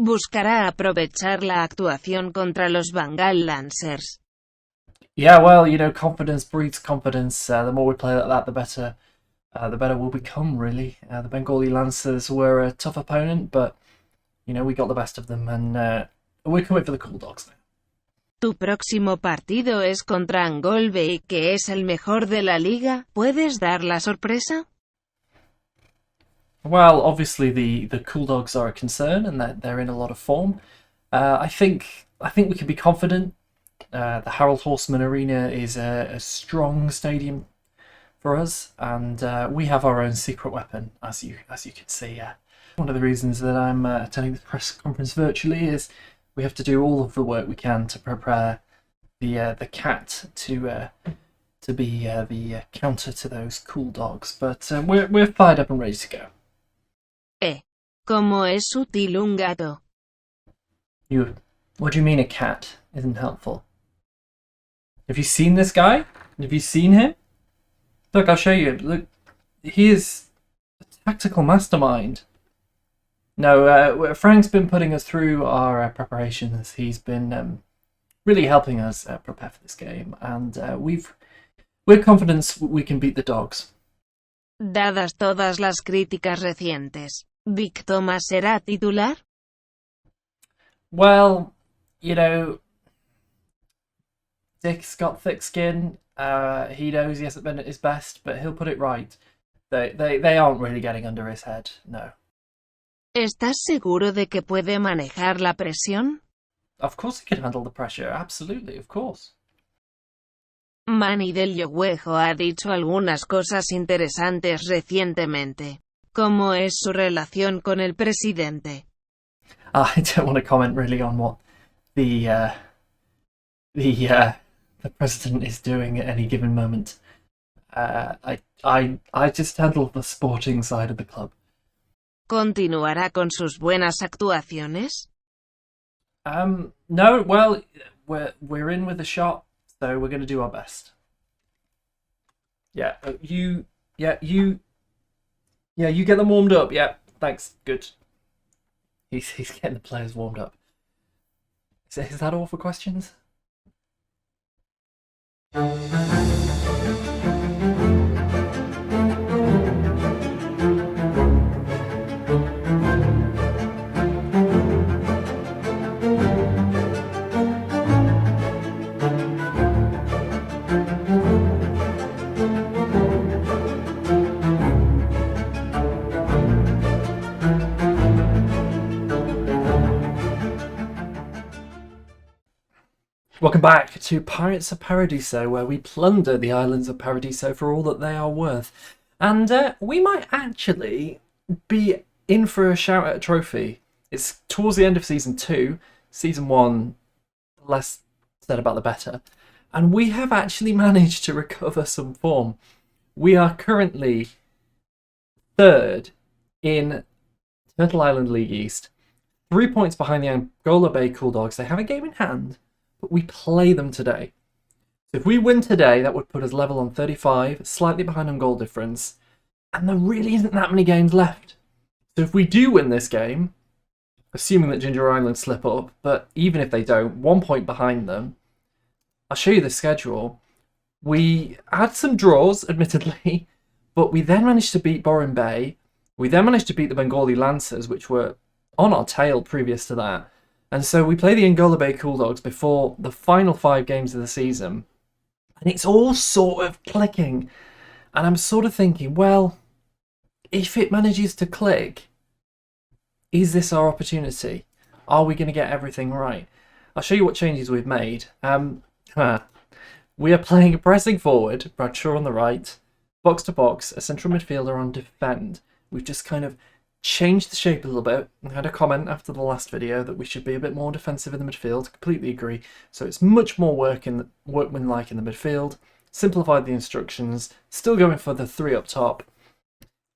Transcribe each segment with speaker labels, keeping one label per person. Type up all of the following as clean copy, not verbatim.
Speaker 1: Buscará aprovechar la actuación contra los Bengal Lancers.
Speaker 2: Yeah, well, you know, confidence breeds confidence. The more we play like that, the better we'll become, really. The Bengali Lancers were a tough opponent, but, you know, we got the best of them, and we're coming for the cool dogs now.
Speaker 1: Tu próximo partido es contra Angol Bay, que es el mejor de la liga. ¿Puedes dar la sorpresa?
Speaker 2: Well, obviously the cool dogs are a concern, and that they're in a lot of form. I think we can be confident. The Harold Horseman Arena is a strong stadium for us, and we have our own secret weapon, as you can see. One of the reasons that I'm attending the press conference virtually is we have to do all of the work we can to prepare the cat to be the counter to those cool dogs. But we're fired up and ready to go.
Speaker 1: ¿Cómo es útil un gato?
Speaker 2: What do you mean a cat isn't helpful? Have you seen this guy? Have you seen him? Look, I'll show you. Look, he is a tactical mastermind. No, Frank's been putting us through our preparations. He's been really helping us prepare for this game, and we're confident we can beat the dogs.
Speaker 1: Dadas todas las críticas recientes, ¿Vic Thomas será titular?
Speaker 2: Well, you know, Dick's got thick skin. He knows he hasn't been at his best, but he'll put it right. They aren't really getting under his head, no.
Speaker 1: ¿Estás seguro de que puede manejar la presión?
Speaker 2: Of course he can handle the pressure, absolutely, of course.
Speaker 1: Manny del Yoguejo ha dicho algunas cosas interesantes recientemente. ¿Cómo es su relación con el presidente?
Speaker 2: I don't want to comment really on what the president is doing at any given moment. I just handle the sporting side of the club.
Speaker 1: ¿Continuará con sus buenas actuaciones?
Speaker 2: No, well, we're in with a shot, so we're going to do our best. Yeah, you get them warmed up. Yeah, thanks. Good. He's getting the players warmed up. Is that all for questions? Welcome back to Pirates of Paradiso, where we plunder the islands of Paradiso for all that they are worth. And we might actually be in for a shout at a trophy. It's towards the end of Season 2. Season 1, less said about the better. And we have actually managed to recover some form. We are currently third in Turtle Island League East. 3 points behind the Angola Bay Cool Dogs. They have a game in hand, but we play them today. So if we win today, that would put us level on 35, slightly behind on goal difference, and there really isn't that many games left. So if we do win this game, assuming that Ginger Island slip up, but even if they don't, 1 point behind them, I'll show you the schedule. We had some draws, admittedly, but we then managed to beat Borin Bay. We then managed to beat the Bengali Lancers, which were on our tail previous to that. And so we play the Angola Bay Cool Dogs before the final 5 games of the season. And it's all sort of clicking. And I'm sort of thinking, well, if it manages to click, is this our opportunity? Are we going to get everything right? I'll show you what changes we've made. We are playing a pressing forward, Bradshaw on the right, box to box, a central midfielder on defend. We've just kind of changed the shape a little bit. I had a comment after the last video that we should be a bit more defensive in the midfield. Completely agree. So it's much more workmanlike in the midfield. Simplified the instructions. Still going for the 3 up top.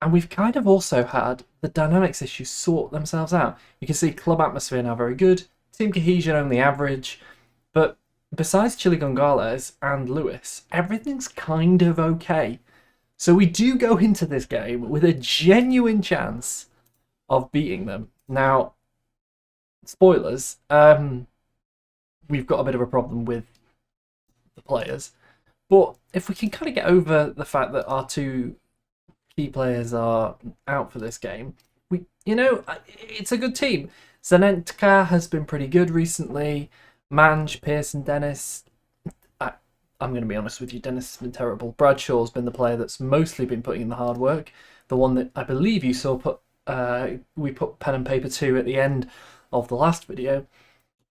Speaker 2: And we've kind of also had the dynamics issues sort themselves out. You can see club atmosphere now very good. Team cohesion only average. But besides Chile Gonzalez and Lewis, everything's kind of okay. So we do go into this game with a genuine chance of beating them. Now, spoilers, we've got a bit of a problem with the players. But if we can kind of get over the fact that our two key players are out for this game, it's a good team. Zanetka has been pretty good recently. Mange, Pearson, Dennis. I'm going to be honest with you, Dennis has been terrible. Bradshaw's been the player that's mostly been putting in the hard work. The one that I believe you saw we put pen and paper to at the end of the last video.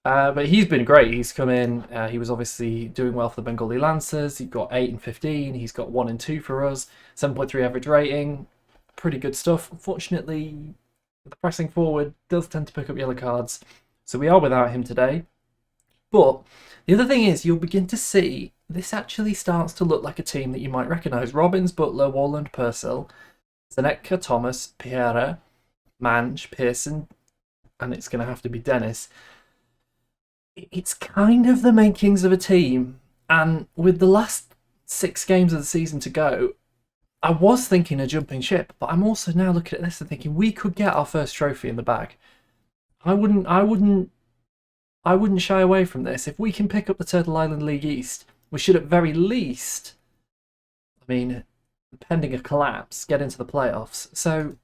Speaker 2: But he's been great. He's come in. He was obviously doing well for the Bengali Lancers. He got 8 and 15. He's got 1 and 2 for us. 7.3 average rating. Pretty good stuff. Unfortunately, the pressing forward does tend to pick up yellow cards. So we are without him today. But the other thing is, you'll begin to see this actually starts to look like a team that you might recognise. Robbins, Butler, Walland, Purcell, Zanetka, Thomas, Pierre, Mange, Pearson, and it's going to have to be Dennis. It's kind of the makings of a team, and with the last 6 games of the season to go, I was thinking of jumping ship, but I'm also now looking at this and thinking we could get our first trophy in the bag. I wouldn't shy away from this. If we can pick up the Turtle Island League East, we should at very least, pending a collapse, get into the playoffs. So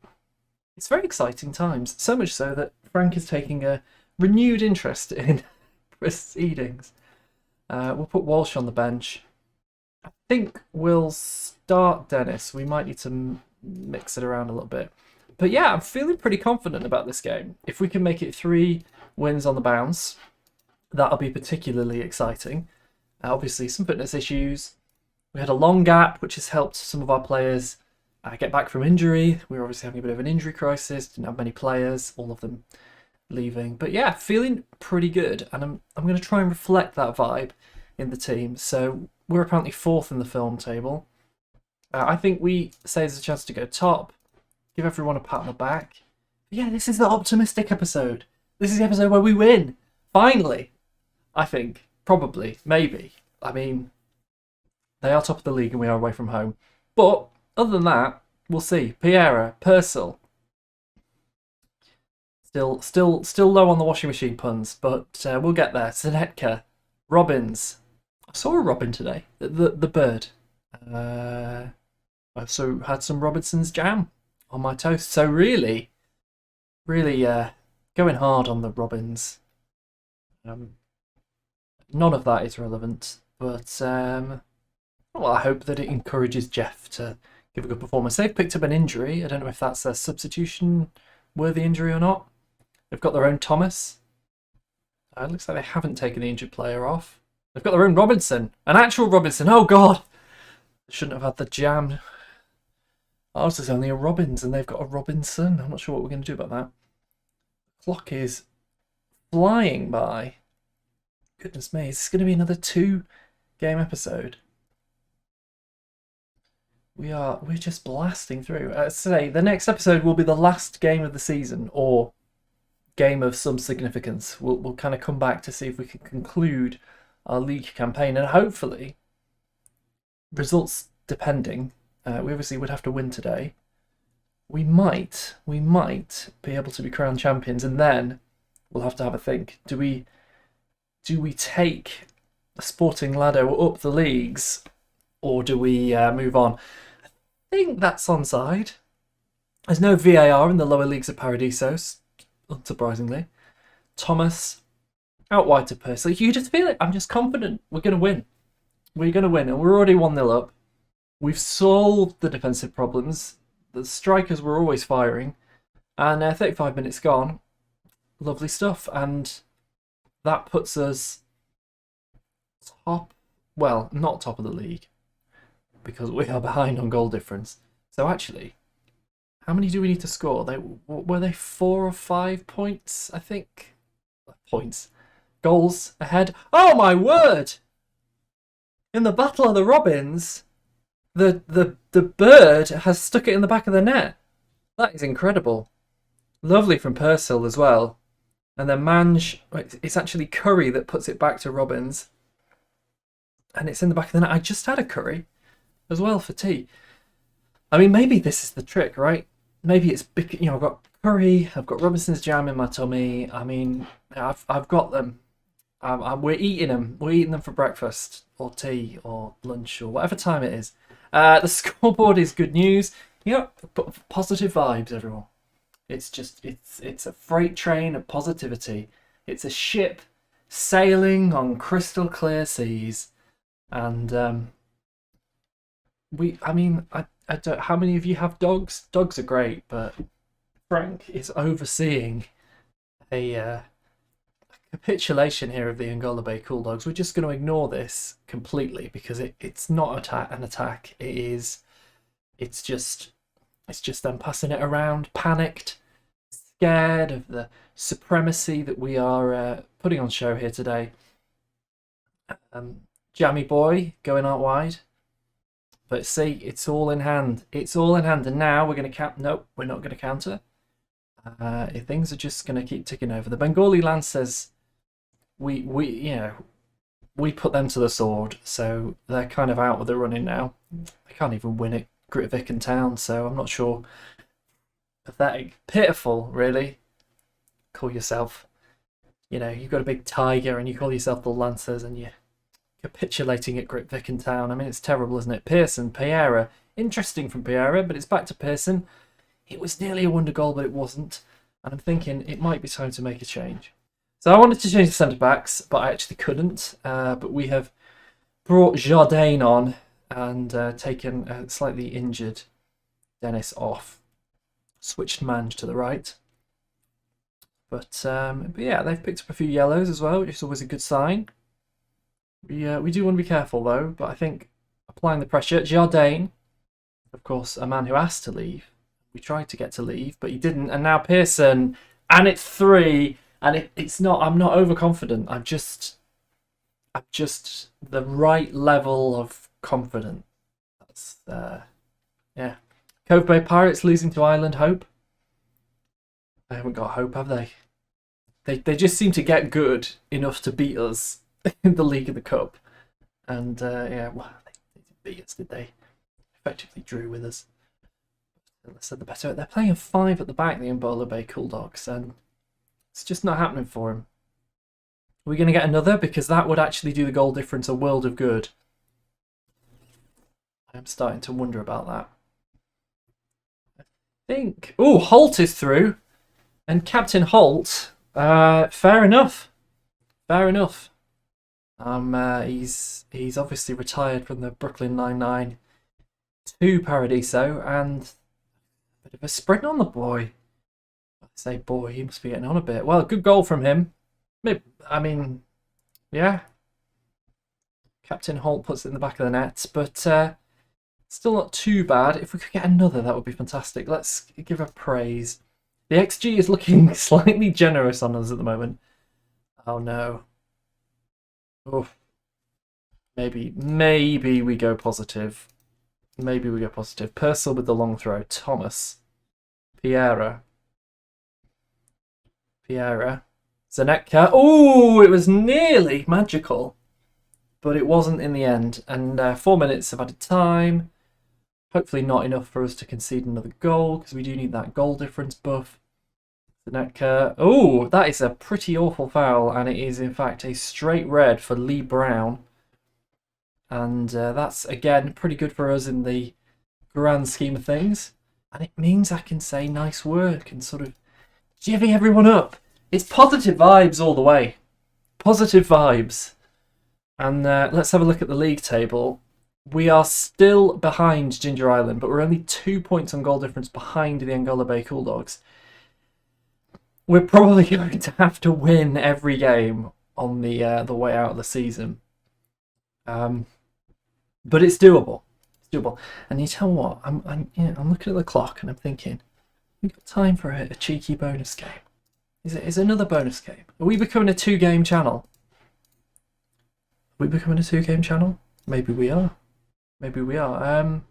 Speaker 2: it's very exciting times. So much so that Frank is taking a renewed interest in proceedings. We'll put Walsh on the bench. I think we'll start Dennis. We might need to mix it around a little bit. But yeah, I'm feeling pretty confident about this game. If we can make it 3 wins on the bounce, that'll be particularly exciting. Obviously, some fitness issues. We had a long gap, which has helped some of our players get back from injury. We were obviously having a bit of an injury crisis. Didn't have many players, all of them leaving. But yeah, feeling pretty good. And I'm going to try and reflect that vibe in the team. So we're apparently 4th in the film table. I think we say there's a chance to go top. Give everyone a pat on the back. But yeah, this is the optimistic episode. This is the episode where we win. Finally. I think. Probably. Maybe. They are top of the league and we are away from home. But other than that, we'll see. Pierre, Purcell. Still low on the washing machine puns, but we'll get there. Zanetka, Robbins. I saw a robin today. The bird. I also had some Robinson's jam on my toast. So really going hard on the Robins. None of that is relevant, but I hope that it encourages Jeff to give a good performance. They've picked up an injury. I don't know if that's a substitution-worthy injury or not. They've got their own Thomas. It looks like they haven't taken the injured player off. They've got their own Robinson. An actual Robinson. Oh, God. They shouldn't have had the jam. Ours is only a Robbins, and they've got a Robinson. I'm not sure what we're going to do about that. The clock is flying by. Goodness me, is this going to be another 2-game episode? We're just blasting through. Today, the next episode will be the last game of the season, or game of some significance. We'll kind of come back to see if we can conclude our league campaign, and hopefully, results depending, we obviously would have to win today. We might be able to be crowned champions, and then we'll have to have a think. Do we take the Sporting ladder up the leagues, or do we move on? I think that's onside. There's no VAR in the lower leagues of Paradiso, unsurprisingly. Thomas, out wide to Purcell. You just feel it. I'm just confident we're going to win. We're going to win, and we're already 1-0 up. We've solved the defensive problems. The strikers were always firing, and 35 minutes gone. Lovely stuff, and that puts us top, well, not top of the league, because we are behind on goal difference. So actually, how many do we need to score? Were they 4 or 5 points, I think? Points. Goals ahead. Oh my word! In the Battle of the Robins, the bird has stuck it in the back of the net. That is incredible. Lovely from Purcell as well. And then Mange, it's actually Curry that puts it back to Robbins. And it's in the back of the net. I just had a curry as well for tea. Maybe this is the trick, right? Maybe it's, I've got curry. I've got Robinson's jam in my tummy. I mean, I've got them. We're eating them. We're eating them for breakfast or tea or lunch or whatever time it is. The scoreboard is good news. Positive vibes, everyone. It's a freight train of positivity. It's a ship sailing on crystal clear seas, and I don't. How many of you have dogs? Dogs are great, but Frank is overseeing a capitulation here of the Angola Bay Cool Dogs. We're just going to ignore this completely because it's not an attack. It's just them passing it around, panicked, scared of the supremacy that we are putting on show here today. Jammy boy going out wide. But see, it's all in hand. It's all in hand. And now we're going to count. Nope, we're not going to counter. Things are just going to keep ticking over. The Bengali Lancers, we put them to the sword. So they're kind of out of the running now. They can't even win it. Grytviken and Town, so I'm not sure. Pathetic. Pitiful, really. Call yourself, you've got a big tiger and you call yourself the Lancers and you're capitulating at Grytviken and Town. I mean, it's terrible, isn't it? Pearson, Pereira. Interesting from Pereira, but it's back to Pearson. It was nearly a wonder goal, but it wasn't. And I'm thinking it might be time to make a change. So I wanted to change the centre-backs, but I actually couldn't. But we have brought Jardine on and taken a slightly injured Dennis off. Switched Mange to the right. But yeah, they've picked up a few yellows as well, which is always a good sign. We do want to be careful though, but I think applying the pressure. Jardine, of course, a man who asked to leave. We tried to get to leave, but he didn't. And now Pearson, and it's 3, and it's not. I'm not overconfident. I'm just the right level of confident. That's yeah. Cove Bay Pirates losing to Island Hope. They haven't got hope, have they? They just seem to get good enough to beat us in the League of the Cup. And yeah, well, they didn't beat us, did they? Effectively drew with us. Said the better. They're playing a 5 at the back, the Angola Bay Cool Dogs, and it's just not happening for him. Are we going to get another? Because that would actually do the goal difference a world of good. I'm starting to wonder about that. I think... Oh, Holt is through. And Captain Holt, fair enough. Fair enough. He's obviously retired from the Brooklyn Nine-Nine to Paradiso, and a bit of a sprint on the boy. I say boy, he must be getting on a bit. Well, good goal from him. I mean, yeah. Captain Holt puts it in the back of the net, but still not too bad. If we could get another, that would be fantastic. Let's give her praise. The XG is looking slightly generous on us at the moment. Oh no. Oh. Maybe we go positive. Maybe we go positive. Purcell with the long throw. Thomas. Pereira. Zanetka. Oh, it was nearly magical. But it wasn't in the end. And 4 minutes of added time. Hopefully not enough for us to concede another goal, because we do need that goal difference buff. Zanetka. Oh, that is a pretty awful foul, and it is in fact a straight red for Lee Brown. And that's, again, pretty good for us in the grand scheme of things. And it means I can say nice work and sort of jivvy everyone up. It's positive vibes all the way. Positive vibes. And let's have a look at the league table. We are still behind Ginger Island, but we're only 2 points on goal difference behind the Angola Bay Cool Dogs. We're probably going to have to win every game on the way out of the season. But it's doable. It's doable. And you tell what, I'm looking at the clock and I'm thinking, we've got time for a cheeky bonus game. Is it another bonus game? Are we becoming a 2-game channel? Are we becoming a 2-game channel? Maybe we are. Maybe we are. I'm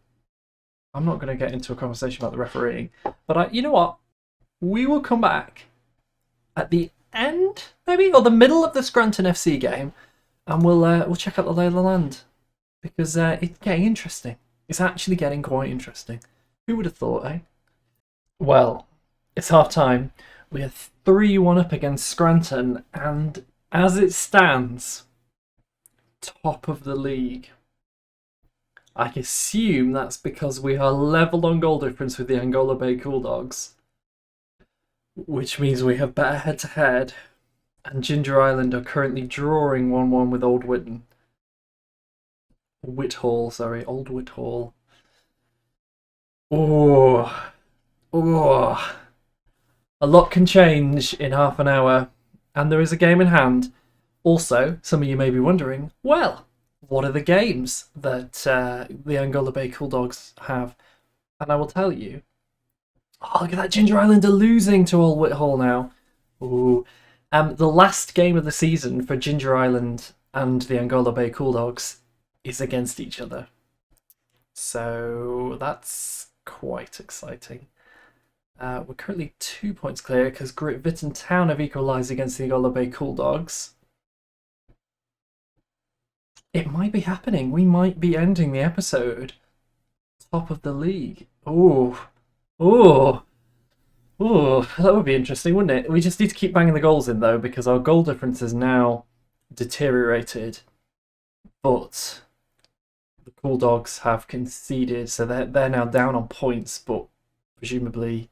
Speaker 2: not going to get into a conversation about the refereeing, but you know what? We will come back at the end, maybe, or the middle of the Scranton FC game, and we'll check out the lay of the land, because it's getting interesting. It's actually getting quite interesting. Who would have thought, eh? Well, It's half time. We are 3-1 up against Scranton, and as it stands, top of the league. I assume that's because we are level on goal difference with the Angola Bay Cool Dogs, which means we have better head-to-head, and Ginger Island are currently drawing 1-1 with Old Whithall. Old Whithall. Oh. A lot can change in half an hour, and there is a game in hand. Also, some of you may be wondering, well, what are the games that the Angola Bay Cool Dogs have? And I will tell you. Oh, look at that, Ginger Island are losing to Old Whithall now. Ooh. The last game of the season for Ginger Island and the Angola Bay Cool Dogs is against each other. So that's quite exciting. We're currently 2 points clear because Great Britain Town have equalised against the Angola Bay Cool Dogs. It might be happening. We might be ending the episode top of the league. Oh, that would be interesting, wouldn't it? We just need to keep banging the goals in, though, because our goal difference has now deteriorated. But the Cool Dogs have conceded, so they're now down on points, but presumably...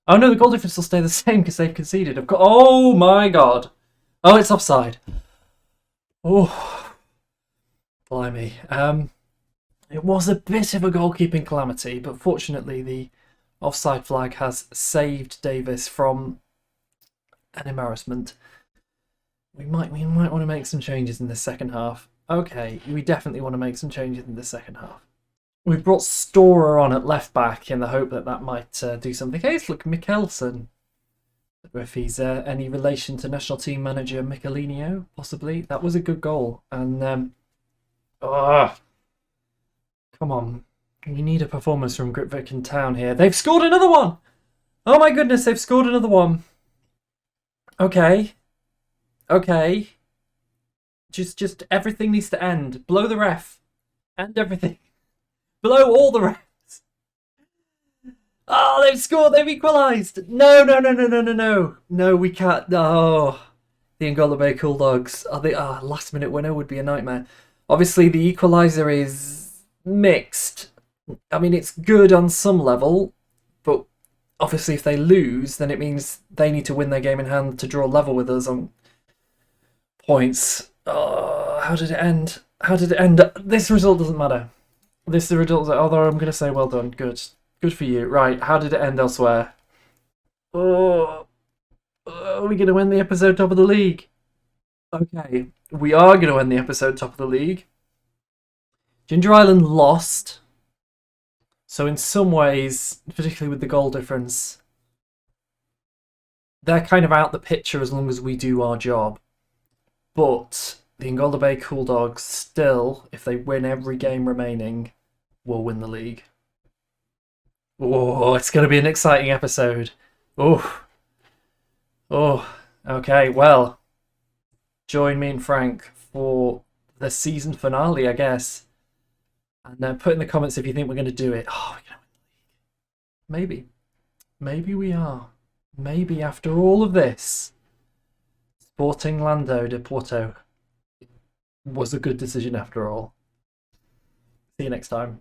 Speaker 2: Oh no, the goal difference will stay the same because they've conceded. Oh my god. Oh, it's offside. Oh, blimey. It was a bit of a goalkeeping calamity, but fortunately the offside flag has saved Davis from an embarrassment. We might want to make some changes in the second half. Okay, we definitely want to make some changes in the second half. We've brought Storer on at left back in the hope that might do something. Hey, look, Mikkelsen. If he's any relation to national team manager Mikaelinho, possibly. That was a good goal. And, come on. We need a performance from Grytviken Town here. They've scored another one! Oh my goodness, they've scored another one. Okay. Just everything needs to end. Blow the ref. End everything. Blow all the refs. Oh, they've scored. They've equalised. No. No, we can't. No. The Angola Bay Cool Dogs. Last minute winner would be a nightmare. Obviously, the equaliser is mixed. I mean, it's good on some level, but obviously if they lose, then it means they need to win their game in hand to draw level with us on points. Oh, how did it end? This result doesn't matter. This is the result, although I'm going to say well done. Good for you. Right, how did it end elsewhere? Are we going to end the episode top of the league? Okay, we are going to end the episode top of the league. Ginger Island lost. So in some ways, particularly with the goal difference, they're kind of out the picture as long as we do our job. But the Angola Bay Cool Dogs still, if they win every game remaining, will win the league. Oh, it's going to be an exciting episode. Oh, okay, well, join me and Frank for the season finale, I guess. And put in the comments if you think we're going to do it. Oh, we're going to win the league. Maybe we are. Maybe after all of this, Sporting Lando de Porto was a good decision after all. See you next time.